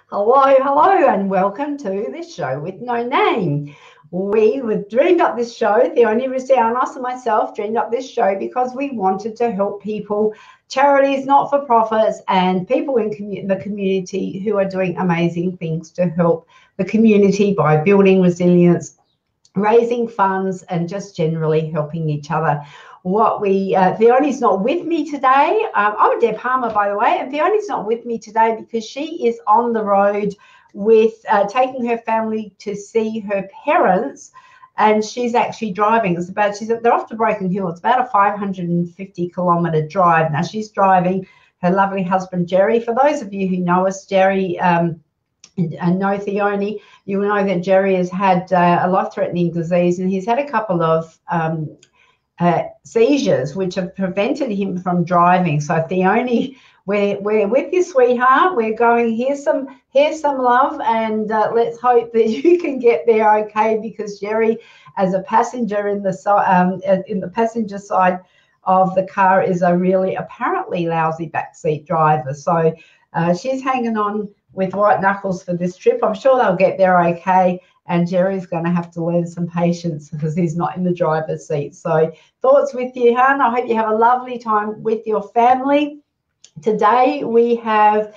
Hello, hello, and welcome to this show with no name. We dreamed up this show, Theonie, Roussianos and myself dreamed up this show because we wanted to help people, charities, not-for-profits, and people in the community who are doing amazing things to help the community by building resilience, raising funds, and just generally helping each other. Theonie's not with me today. I'm Deb Harmer, by the way, and Theonie's not with me today because she is on the road with taking her family to see her parents, and she's actually driving. They're off to Broken Hill. It's about a 550-kilometre drive. Now she's driving her lovely husband Jerry. For those of you who know us, Jerry. And know Theonie, you will know that Jerry has had a life-threatening disease, and he's had a couple of seizures which have prevented him from driving. So Theonie, we're with you, sweetheart. We're going, here's some love, and let's hope that you can get there okay, because Jerry, as a passenger in the passenger side of the car, is a really apparently lousy backseat driver. So she's hanging on with white knuckles for this trip. I'm sure they'll get there okay, and Jerry's going to have to learn some patience because he's not in the driver's seat. So thoughts with you, hon. I hope you have a lovely time with your family. Today we have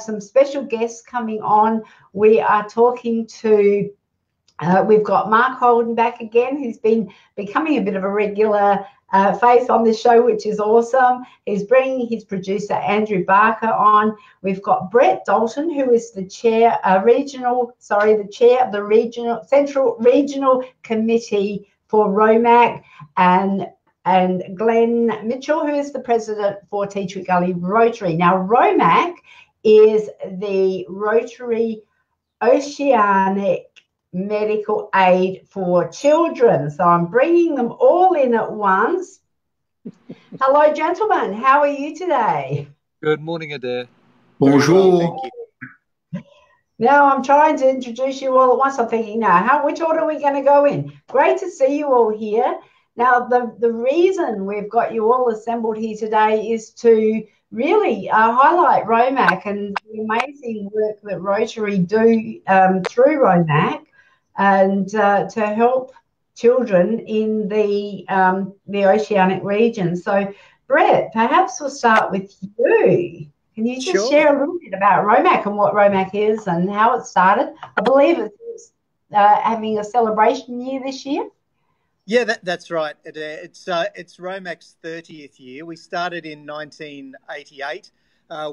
some special guests coming on. We are talking to we've got Mark Holden back again, who's been becoming a bit of a regular face on this show, which is awesome. He's bringing his producer Andrew Barker on. We've got Brett Dalton, who is the chair, chair of the Central Regional Committee for ROMAC, and Glenn Mitchell, who is the president for Tea Tree Gully Rotary. Now, ROMAC is the Rotary Oceania Medical Aid for Children. So I'm bringing them all in at once. Hello, gentlemen. How are you today? Good morning, Adaire. Bonjour. Now I'm trying to introduce you all at once. I'm thinking now, which order are we going to go in? Great to see you all here. Now, the reason we've got you all assembled here today is to really highlight ROMAC and the amazing work that Rotary do through ROMAC, and to help children in the oceanic region. So, Brett, perhaps we'll start with you. Can you just share a little bit about ROMAC and what ROMAC is and how it started? I believe it's having a celebration year this year. Yeah, that's right. It's ROMAC's 30th year. We started in 1988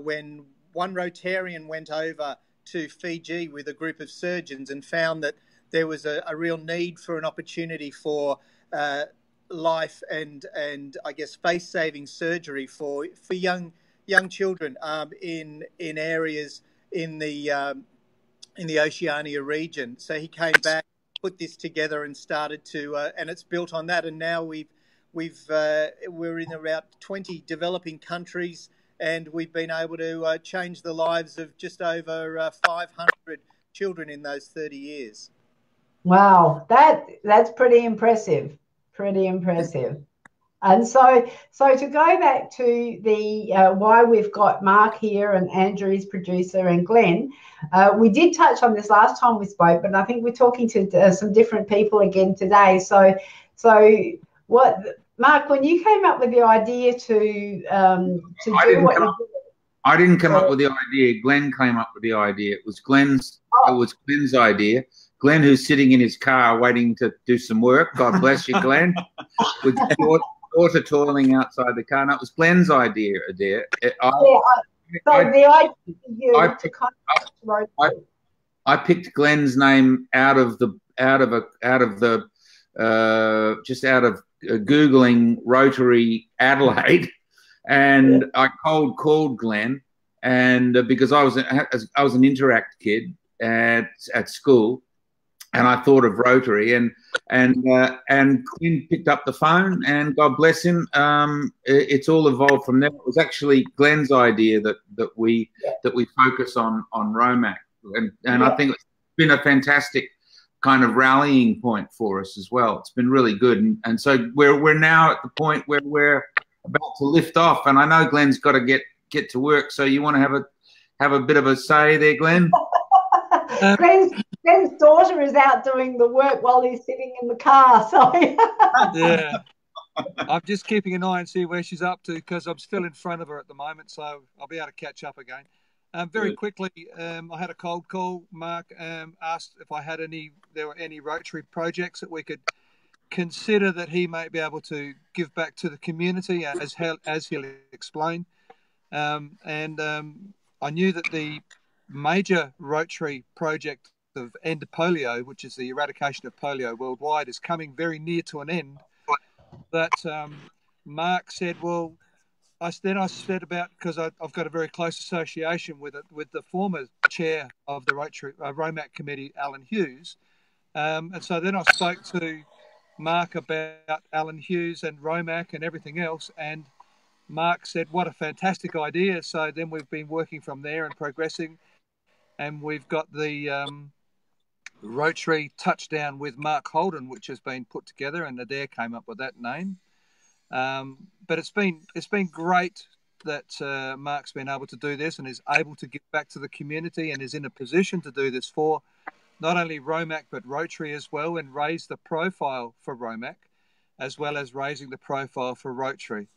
when one Rotarian went over to Fiji with a group of surgeons and found that there was a real need for an opportunity for life and I guess face-saving surgery for young children in areas in the Oceania region. So he came back, put this together, and started to and it's built on that. And now we're in around 20 developing countries, and we've been able to change the lives of just over 500 children in those 30 years. Wow, that's pretty impressive. Pretty impressive. And so to go back to the why we've got Mark here and Andrew, his producer, and Glenn, we did touch on this last time we spoke, but I think we're talking to some different people again today. So what, Mark, when you came up with the idea to do what you did? I didn't come up with the idea. Glenn came up with the idea. It was Glenn's idea. Glenn, who's sitting in his car waiting to do some work. God bless you, Glenn. With daughter toiling outside the car. And it was Glenn's idea, Adaire. I picked Glenn's name out of Googling Rotary Adelaide, and I cold called Glenn, and because I was an Interact kid at school. And I thought of Rotary, and Glenn picked up the phone, and God bless him, it's all evolved from there. It was actually Glenn's idea that we focus on ROMAC, and I think it's been a fantastic kind of rallying point for us as well. It's been really good, and so we're now at the point where we're about to lift off, and I know Glenn's got to get to work, so you want to have a have a bit of a say there, Glenn? Glenn's daughter is out doing the work while he's sitting in the car. So yeah, I'm just keeping an eye and see where she's up to because I'm still in front of her at the moment, so I'll be able to catch up again. Very quickly, I had a cold call. Mark asked if there were any Rotary projects that we could consider that he might be able to give back to the community, as he'll explain. I knew that the major Rotary project of End Polio, which is the eradication of polio worldwide, is coming very near to an end. That Mark said, well, I said about, because I've got a very close association with the former chair of the Rotary ROMAC committee, Alan Hughes, and so then I spoke to Mark about Alan Hughes and ROMAC and everything else, and Mark said, what a fantastic idea. So then we've been working from there and progressing, and we've got the Rotary Touchdown with Mark Holden, which has been put together, and Adaire came up with that name. But it's been great that Mark's been able to do this and is able to give back to the community and is in a position to do this for not only ROMAC but Rotary as well, and raise the profile for ROMAC as well as raising the profile for Rotary.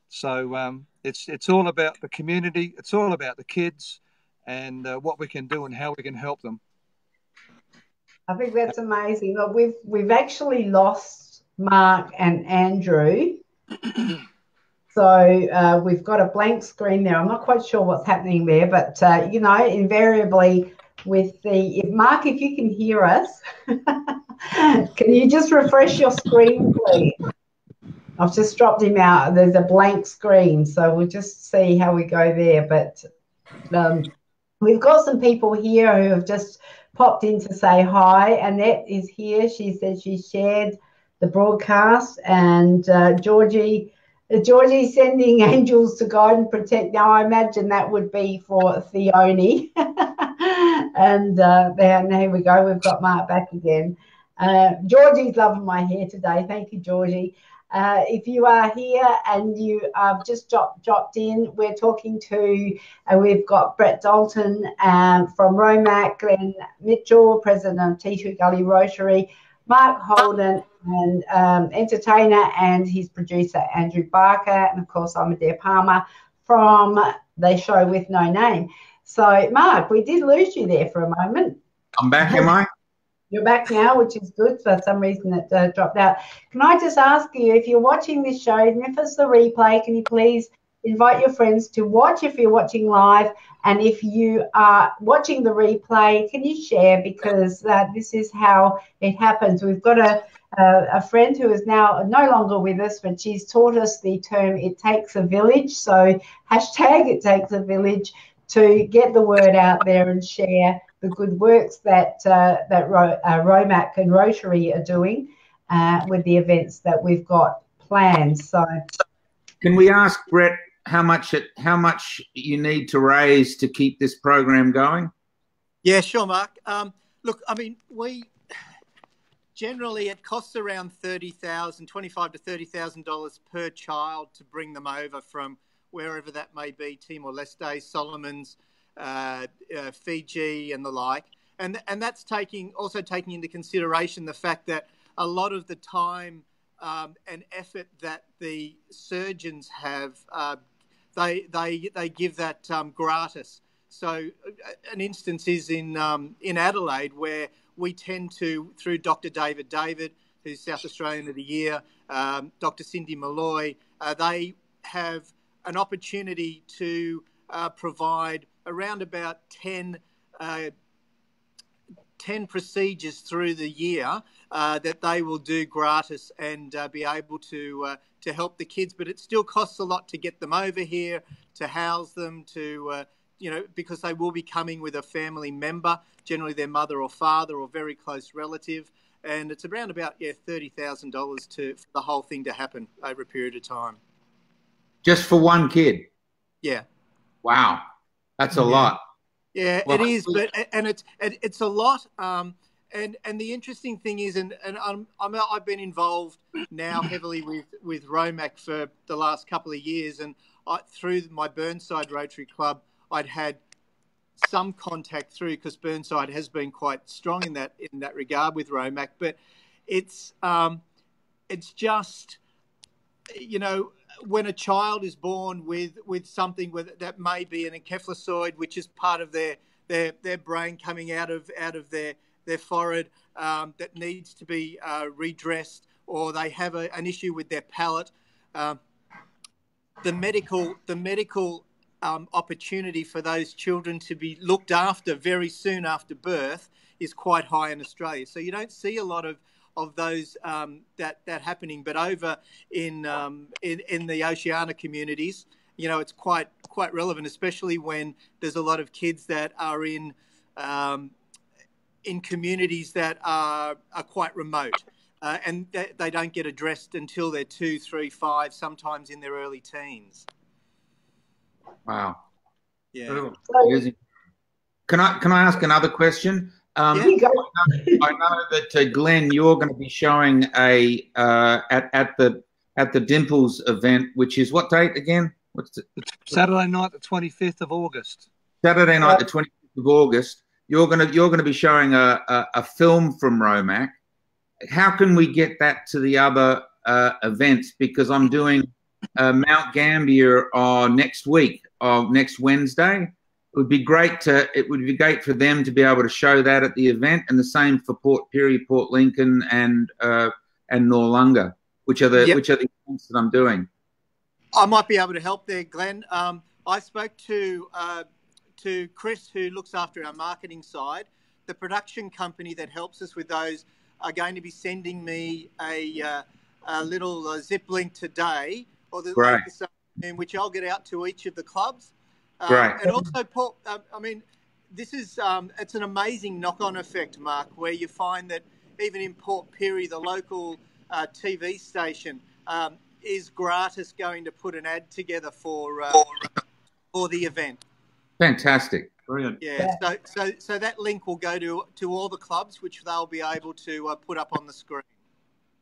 So it's all about the community, it's all about the kids and what we can do and how we can help them. I think that's amazing. Look, we've actually lost Mark and Andrew. So we've got a blank screen there. I'm not quite sure what's happening there, but invariably with Mark, if you can hear us, can you just refresh your screen, please? I've just dropped him out. There's a blank screen, so we'll just see how we go there. But we've got some people here who have just popped in to say hi. Annette is here. She said she shared the broadcast, and Georgie's sending angels to guide and protect. Now, I imagine that would be for Theonie. And here we go. We've got Mark back again. Georgie's loving my hair today. Thank you, Georgie. If you are here and you have just dropped in, we're talking to, we've got Brett Dalton from ROMAC, Glenn Mitchell, President of Tea Tree Gully Rotary, Mark Holden, and entertainer and his producer, Andrew Barker. And, of course, I'm Adaire Palmer from the show With No Name. So, Mark, we did lose you there for a moment. I'm back, am I? You're back now, which is good. For some reason it dropped out. Can I just ask you, if you're watching this show, and if it's the replay, can you please invite your friends to watch if you're watching live? And if you are watching the replay, can you share? Because this is how it happens. We've got a friend who is now no longer with us, but she's taught us the term, it takes a village. So hashtag it takes a village to get the word out there and share the good works that ROMAC and Rotary are doing with the events that we've got planned. So, can we ask Brett how much you need to raise to keep this program going? Yeah, sure, Mark. Look, I mean, generally it costs around $25,000 to $30,000 per child to bring them over from wherever that may be, Timor-Leste, Solomons, Fiji and the like. And that's also taking into consideration the fact that a lot of the time and effort that the surgeons have, they give that gratis. So an instance is in Adelaide, where we tend to, through Dr. David, who's South Australian of the Year, Dr. Cindy Malloy, they have an opportunity to provide around about 10 procedures through the year that they will do gratis and be able to help the kids. But it still costs a lot to get them over here, to house them, to because they will be coming with a family member, generally their mother or father or very close relative. And it's around about $30,000 for the whole thing to happen over a period of time. Just for one kid? Yeah. Wow. That's a lot. Yeah, well, it is, but it's a lot. And the interesting thing is, and I've been involved now heavily with ROMAC for the last couple of years, and through my Burnside Rotary Club, I'd had some contact through, because Burnside has been quite strong in that regard with ROMAC. But it's just, you know, when a child is born with something that may be an encephalocele, which is part of their brain coming out of their forehead, that needs to be redressed, or they have an issue with their palate, the medical opportunity for those children to be looked after very soon after birth is quite high in Australia. So you don't see a lot of those that happening, but over in the Oceania communities, you know, it's quite relevant, especially when there's a lot of kids that are in communities that are quite remote, and they don't get addressed until they're 2, 3, 5, sometimes in their early teens. Wow. Yeah. Can I ask another question? I know that Glenn, you're going to be showing at the Dimples event, which is what date again? What's it? Saturday night, the 25th of August. Saturday night, the 25th of August. You're going to be showing a film from ROMAC. How can we get that to the other events? Because I'm doing Mount Gambier next week, next Wednesday. It would be great for them to be able to show that at the event, and the same for Port Pirie, Port Lincoln, and Noarlunga, which are the events that I'm doing. I might be able to help there, Glenn. I spoke to Chris, who looks after our marketing side. The production company that helps us with those are going to be sending me a little zip link today, or this afternoon, which I'll get out to each of the clubs. And also, Paul, I mean, this is it's an amazing knock-on effect, Mark, where you find that even in Port Pirie, the local TV station is gratis going to put an ad together for the event. Fantastic. Brilliant. Yeah. So that link will go to all the clubs, which they'll be able to put up on the screen.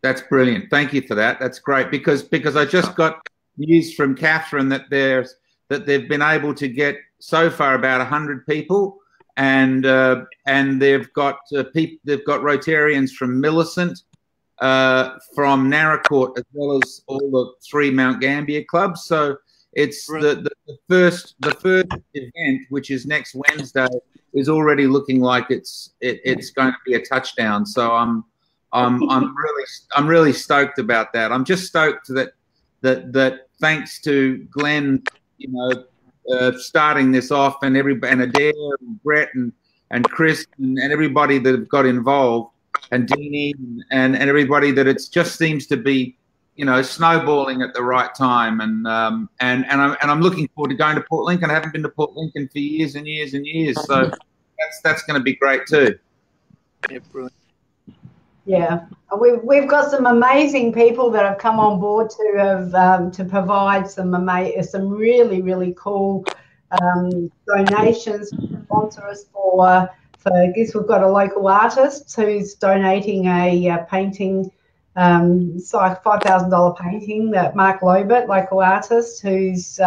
That's brilliant. Thank you for that. That's great, because I just got news from Catherine that they've been able to get so far about 100 people, and they've got Rotarians from Millicent, from Narracourt, as well as all the 3 Mount Gambier clubs. So it's the first event, which is next Wednesday, is already looking like it's going to be a touchdown. So I'm really stoked about that. I'm just stoked that thanks to Glenn, you know, starting this off, and Adaire and Brett and Chris and everybody that have got involved, and Deanie and everybody, that it just seems to be, you know, snowballing at the right time. And I'm looking forward to going to Port Lincoln. I haven't been to Port Lincoln for years and years and years, so that's going to be great too. Yeah, brilliant. Yeah, we've got some amazing people that have come on board to have to provide some really, really cool donations, sponsor us for this. We've got a local artist who's donating a painting. It's like $5,000 painting that Mark Lobert, local artist, who's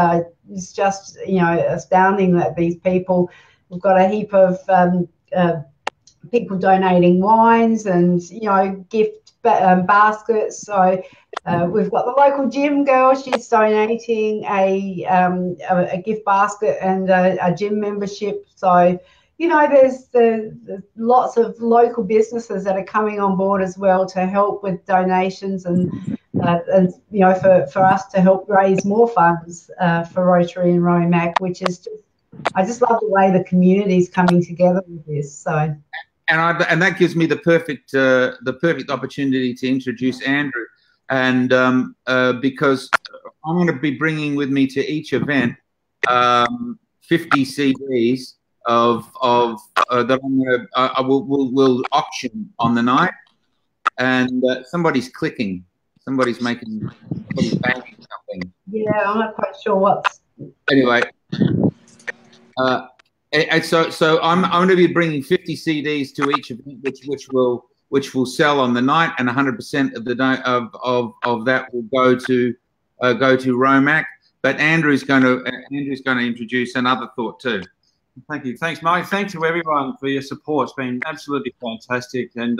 is just, you know, astounding that these people. We've got a heap of people donating wines and, you know, gift baskets. So we've got the local gym girl. She's donating a gift basket and a gym membership. So, you know, there's lots of local businesses that are coming on board as well to help with donations and you know, for us to help raise more funds for Rotary and ROMAC, which is just, I just love the way the community is coming together with this. So. And that gives me the perfect opportunity to introduce Andrew, and because I'm going to be bringing with me to each event 50 CDs of that I will auction on the night, and somebody's clicking, somebody's banging something. Yeah, I'm not quite sure what's. Anyway. And so I'm going to be bringing 50 CDs to each event, which will sell on the night, and 100% of that will go to ROMAC. But Andrew's going to introduce another thought too. Thank you. Thanks, Mike. Thanks to everyone for your support. It's been absolutely fantastic. And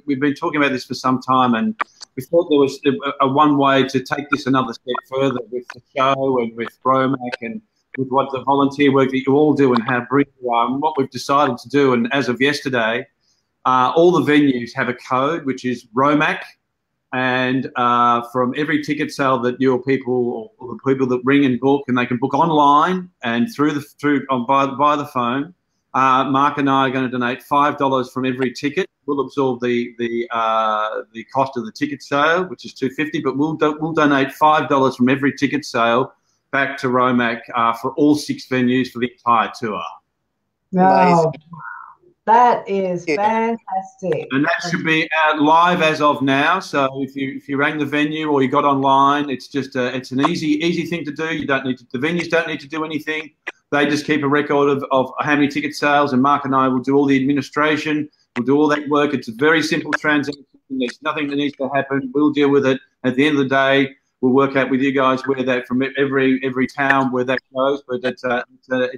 we've been talking about this for some time, and we thought there was a one way to take this another step further with the show and with ROMAC and with what the volunteer work that you all do and how brilliant you are. And what we've decided to do, and as of yesterday, all the venues have a code, which is ROMAC. And from every ticket sale that your people or the people that ring and book, and they can book online and via the phone. Mark and I are going to donate $5 from every ticket. We'll absorb the cost of the ticket sale, which is $2.50, but we'll donate $5 from every ticket sale back to ROMAC for all 6 venues for the entire tour. Wow. That is fantastic. And that should be live as of now. So if you rang the venue or you got online, it's just it's an easy thing to do. You don't need to, the venues don't need to do anything. They just keep a record of how many ticket sales, and Mark and I will do all the administration. We'll do all that work. It's a very simple transaction. There's nothing that needs to happen. We'll deal with it. At the end of the day, we'll work out with you guys where that from every town where that goes. But it's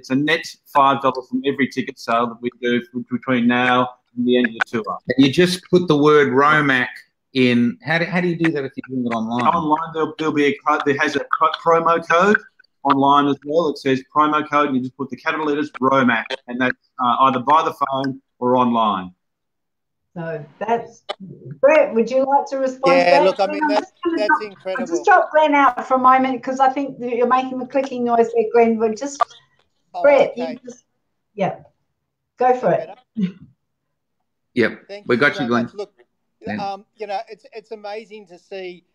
a net $5 from every ticket sale that we do between now and the end of the tour. You just put the word ROMAC in. How do you do that if you're doing it online? Online, there'll be there has a promo code online as well. It says promo code, and you just put the capital letters ROMAC, and that's either by the phone or online. So that's Brett. Would you like to respond? Yeah, to that? look, I mean that's incredible. I'll just drop Glenn out for a moment because I think you're making the clicking noise there, Glenn. But just Brett, okay. Go for it. Yep, we got you, Glenn. Look, you know, it's amazing to see.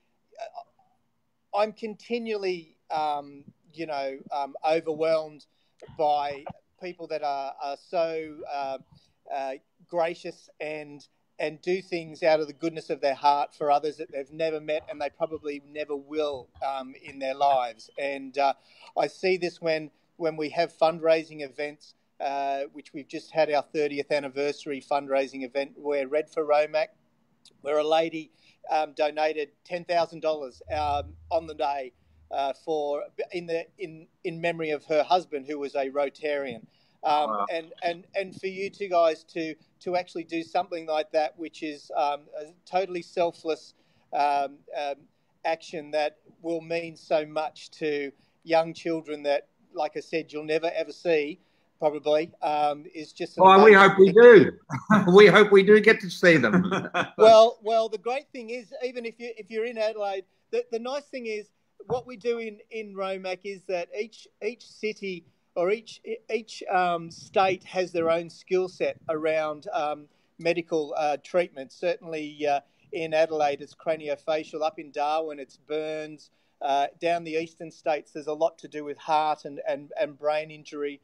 I'm continually, overwhelmed by people that are so gracious and do things out of the goodness of their heart for others that they've never met and they probably never will in their lives. And I see this when we have fundraising events, which we've just had our 30th anniversary fundraising event where Red for ROMAC, where a lady donated $10,000 on the day in memory of her husband, who was a Rotarian. Wow. And for you two guys to actually do something like that, which is a totally selfless action that will mean so much to young children that, like I said, you'll never ever see, probably, is just. Well, we hope we do. We hope we do get to see them. Well, the great thing is, even if you're in Adelaide, the nice thing is what we do in ROMAC is that each city or each state has their own skill set around medical treatment. Certainly in Adelaide, it's craniofacial. Up in Darwin, it's burns. Down the eastern states, there's a lot to do with heart and brain injury.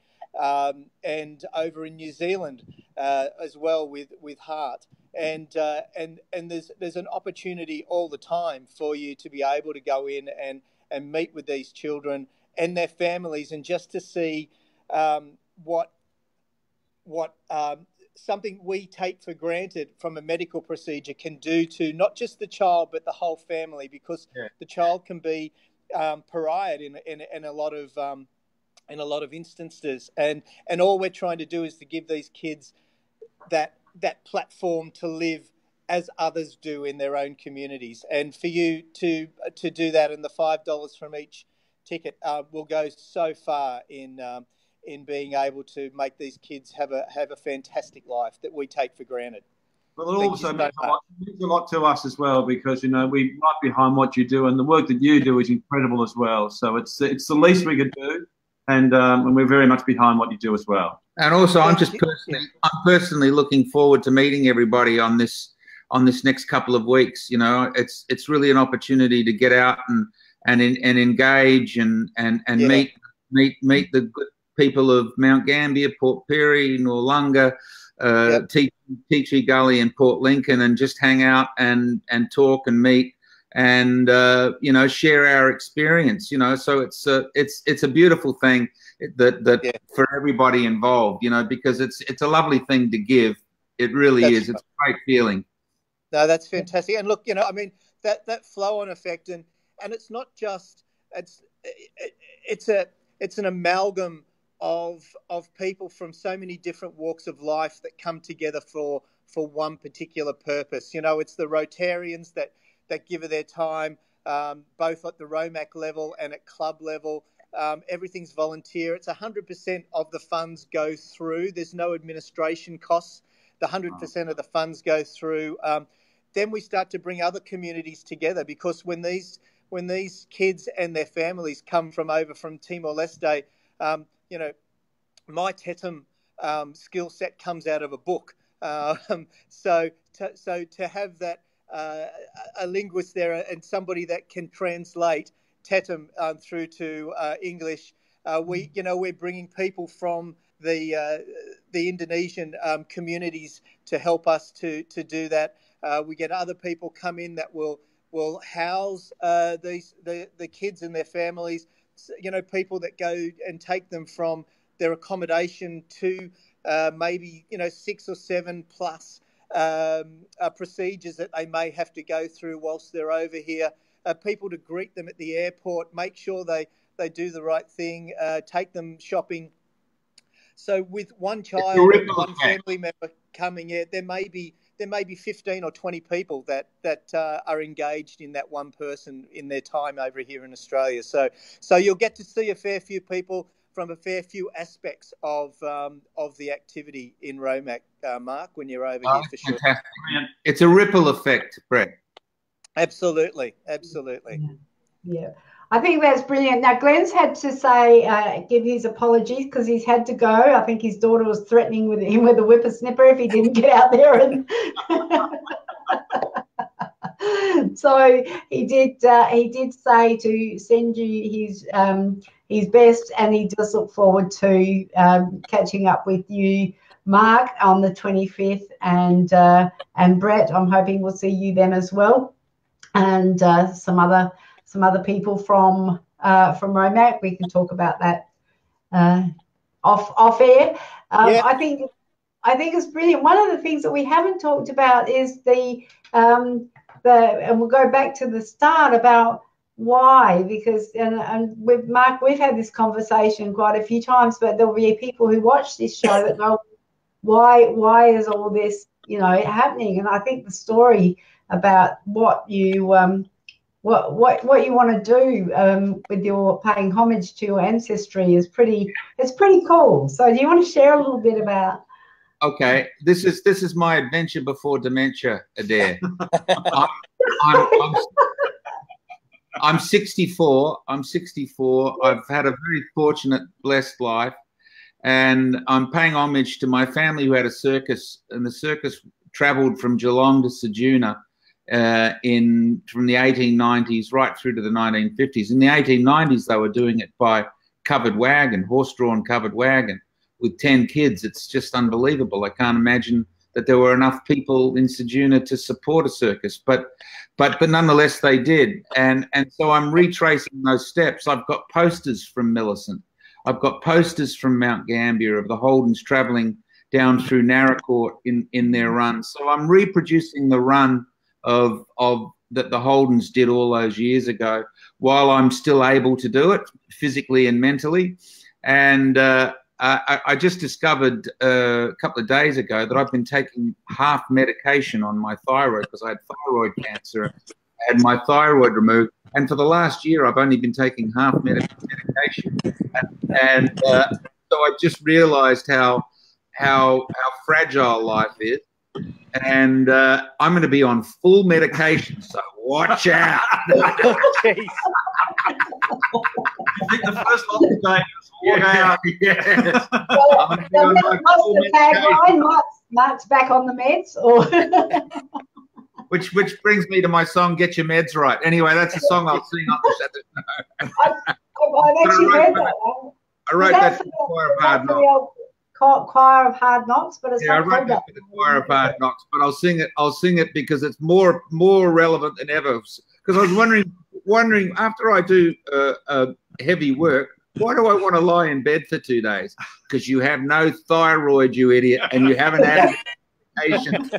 And over in New Zealand as well with heart. And there's an opportunity all the time for you to be able to go in and meet with these children and their families, and just to see what something we take for granted from a medical procedure can do to not just the child but the whole family, because the child can be pariahed in a lot of instances, and all we're trying to do is to give these kids that platform to live as others do in their own communities. And for you to do that, and the $5 from each ticket will go so far in being able to make these kids have a fantastic life that we take for granted. Well, it also means a lot to us as well, because, we right behind what you do, and the work that you do is incredible as well. So it's the least we could do, and we're very much behind what you do as well. And also, I'm personally looking forward to meeting everybody on this next couple of weeks. It's really an opportunity to get out and engage and meet the good people of Mount Gambier, Port Pirie, Noarlunga, Tea Tree Gully and Port Lincoln, and just hang out and talk and meet and share our experience. So it's a beautiful thing that for everybody involved. Because it's a lovely thing to give. It really is. It's a great feeling. No, that's fantastic. And look, that flow-on effect, and it's not just it's an amalgam of people from so many different walks of life that come together for one particular purpose. You know, it's the Rotarians that give of their time, both at the ROMAC level and at club level. Everything's volunteer. It's 100% of the funds go through. There's no administration costs. The 100% of the funds go through. Then we start to bring other communities together, because when these kids and their families come from over from Timor-Leste, you know, my Tetum skill set comes out of a book. So to have that a linguist there and somebody that can translate Tetum through to English, we're bringing people from the Indonesian communities to help us to do that. We get other people come in that will house the kids and their families. You know, people that go and take them from their accommodation to maybe 6 or 7 plus procedures that they may have to go through whilst they're over here. People to greet them at the airport, make sure they do the right thing, take them shopping. So with one child, one family member coming in, there may be 15 or 20 people that are engaged in that one person in their time over here in Australia. So you'll get to see a fair few people from a fair few aspects of the activity in ROMAC, Mark, when you're over here for sure. Fantastic. It's a ripple effect, Brett. Absolutely. Yeah. I think that's brilliant. Now, Glenn's had to say, give his apologies because he's had to go. I think his daughter was threatening with him with a whippersnapper if he didn't get out there. And so he did say to send you his best, and he does look forward to catching up with you, Mark, on the 25th, and Brett, I'm hoping we'll see you then as well, and some other people from ROMAC. We can talk about that off air. Yeah. I think it's brilliant. One of the things that we haven't talked about is and we'll go back to the start about why, because and with Mark, we've had this conversation quite a few times, but there'll be people who watch this show that go, why is all this happening? And I think the story about what you what you want to do with your paying homage to your ancestry is pretty cool. So do you want to share a little bit about? Okay, this is my adventure before dementia, Adaire. I'm 64. I'm 64. I've had a very fortunate, blessed life, and I'm paying homage to my family who had a circus, and the circus travelled from Geelong to Ceduna from the 1890s right through to the 1950s. In the 1890s, they were doing it by covered wagon, horse-drawn covered wagon, with 10 kids. It's just unbelievable. I can't imagine that there were enough people in Ceduna to support a circus, but nonetheless they did. And so I'm retracing those steps. I've got posters from Millicent. I've got posters from Mount Gambier of the Holdens travelling down through Narracourt in their run. So I'm reproducing the run of that the Holdens did all those years ago, while I'm still able to do it physically and mentally. And I just discovered a couple of days ago that I've been taking half medication on my thyroid because I had thyroid cancer. I had my thyroid removed, and for the last year I've only been taking half medication. And so I just realised how fragile life is. And I'm going to be on full medication, so watch out. Jeez. I think the first lot of days walk out. Yes. Mark's back on the meds, or which brings me to my song "Get Your Meds Right." Anyway, that's a song I'll sing on the Saturday. I've actually heard that one. I wrote that for the Choir of Hard Knocks. Choir of Hard Knocks, but it's I wrote that for the Choir of Hard Knocks, but I'll sing it because it's more relevant than ever. Because I was wondering after I do heavy work, why do I want to lie in bed for 2 days? Because you have no thyroid, you idiot, and you haven't had medication.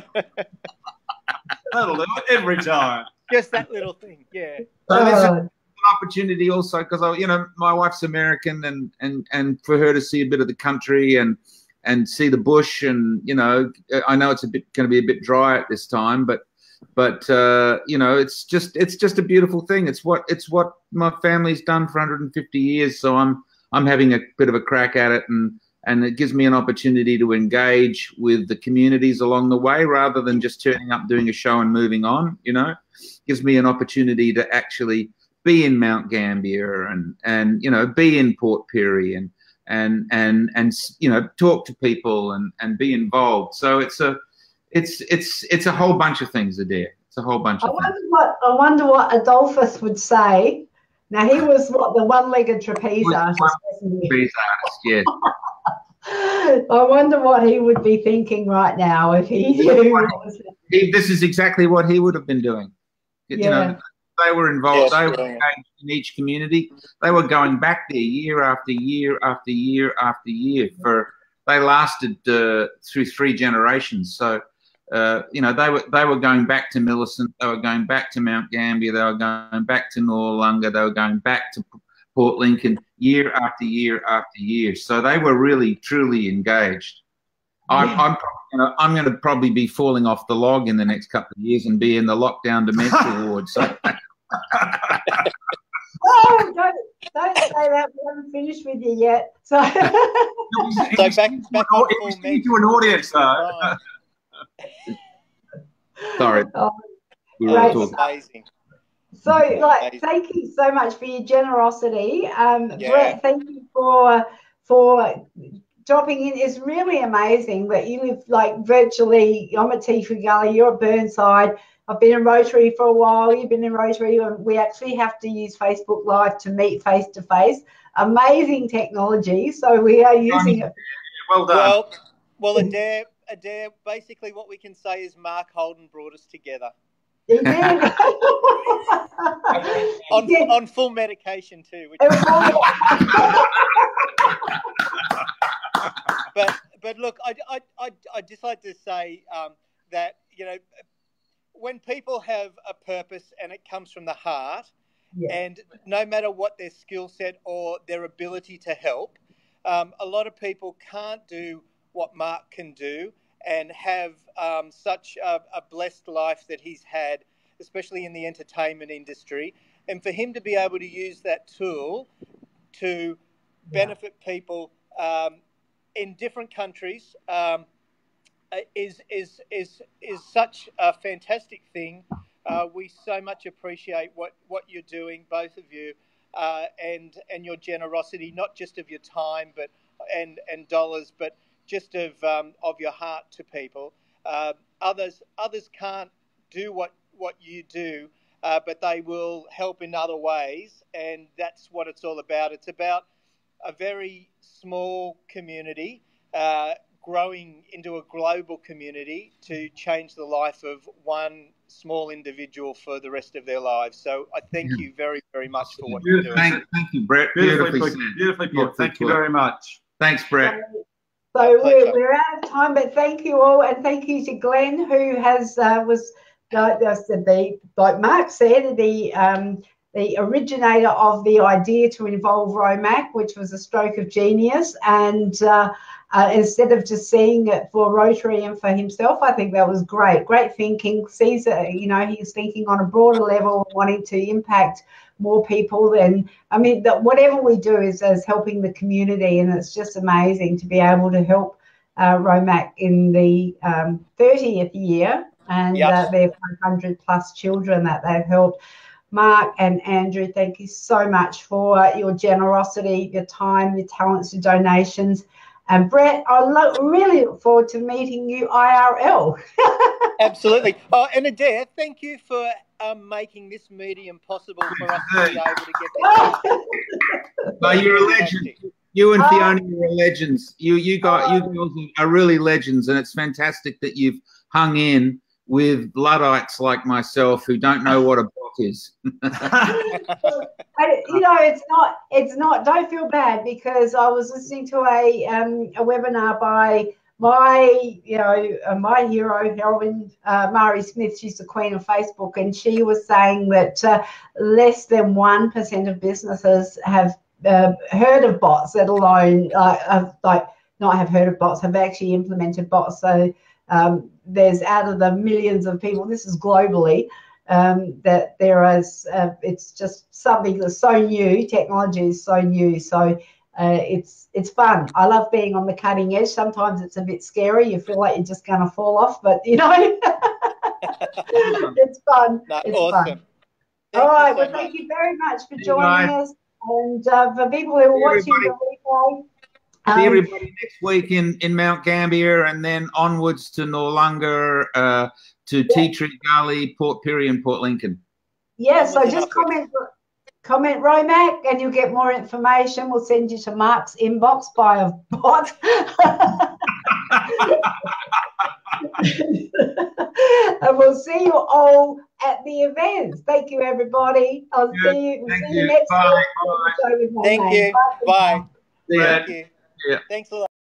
That'll do it every time. Just that little thing, yeah. So this is opportunity also because my wife's American, and for her to see a bit of the country and see the bush, and I know it's going to be a bit dry at this time, but it's just a beautiful thing. It's what my family's done for 150 years. So I'm having a bit of a crack at it, and it gives me an opportunity to engage with the communities along the way rather than just turning up, doing a show and moving on. Gives me an opportunity to actually be in Mount Gambier and be in Port Pirie and talk to people and be involved. So it's a whole bunch of things, Adaire. It's a whole bunch of things. I wonder what Adolphus would say. Now, he was the one-legged trapeze artist, wasn't he? Trapeze artist, yes. I wonder what he would be thinking right now if he knew. This is exactly what he would have been doing. Yeah. They were involved. Yes, they were engaged in each community. They were going back there year after year after year after year. They lasted through 3 generations. So they were going back to Millicent. They were going back to Mount Gambier. They were going back to Noarlunga. They were going back to Port Lincoln year after year after year. So they were really truly engaged. I'm going to probably be falling off the log in the next couple of years and be in the lockdown dementia ward. So. Oh, don't say that. We haven't finished with you yet. So back on full to an audience, though. Sorry. Great. Amazing. So, thank you so much for your generosity. Brett, thank you for dropping in. It's really amazing that you live virtually. I'm at Tea Tree Gully, you're at Burnside. I've been in Rotary for a while. You've been in Rotary, and we actually have to use Facebook Live to meet face to face. Amazing technology. So we are using it. Well done. Well, Adaire, basically what we can say is Mark Holden brought us together. Yeah. on full medication too. But look, I'd just like to say that when people have a purpose and it comes from the heart, and no matter what their skill set or their ability to help, a lot of people can't do what Mark can do and have such a blessed life that he's had, especially in the entertainment industry. And for him to be able to use that tool to benefit people in different countries is such a fantastic thing. We so much appreciate what you're doing, both of you, and your generosity, not just of your time, but and dollars, but just of your heart to people. Others can't do what you do, but they will help in other ways, and that's what it's all about. It's about a very small community growing into a global community to change the life of one small individual for the rest of their lives. So I thank you very, very much for what you're doing. Thank you, Brett. Beautifully put. Thank you very much. Thanks, Brett. So we're out of time, but thank you all, and thank you to Glenn, who was like Mark said, the originator of the idea to involve ROMAC, which was a stroke of genius. And instead of just seeing it for Rotary and for himself, I think that was great thinking. Sees it, he's thinking on a broader level, wanting to impact more people. And I mean, whatever we do is helping the community, and it's just amazing to be able to help ROMAC in the 30th year, and their 500 plus children that they've helped. Mark and Andrew, thank you so much for your generosity, your time, your talents, your donations. And Brett, I really look forward to meeting you IRL. Absolutely. Oh, and Adaire, thank you for making this medium possible for us to be able to get there. No, you're a legend. You and Theonie are legends. You girls are really legends, and it's fantastic that you've hung in with Luddites like myself who don't know what a block is. It's not. Don't feel bad, because I was listening to a webinar by my hero, heroine, Mari Smith, she's the queen of Facebook, and she was saying that less than 1% of businesses have heard of bots, let alone not have heard of bots, have actually implemented bots. So there's, out of the millions of people, this is globally, that there is, it's just something that's so new. Technology is so new. So it's fun. I love being on the cutting edge. Sometimes it's a bit scary. You feel like you're just going to fall off, but it's fun. It's awesome. Fun. All right. Well, thank you very much for joining us. And for people who are watching the replay, see everybody next week in Mount Gambier, and then onwards to Noarlunga, to Tea Tree Gully, Port Pirie, and Port Lincoln. Yeah. So just comment ROMAC and you'll get more information. We'll send you to Mark's inbox by a bot. And we'll see you all at the events. Thank you, everybody. I'll see you next week. Thank you. Bye. Bye. Thank you. Thanks a lot.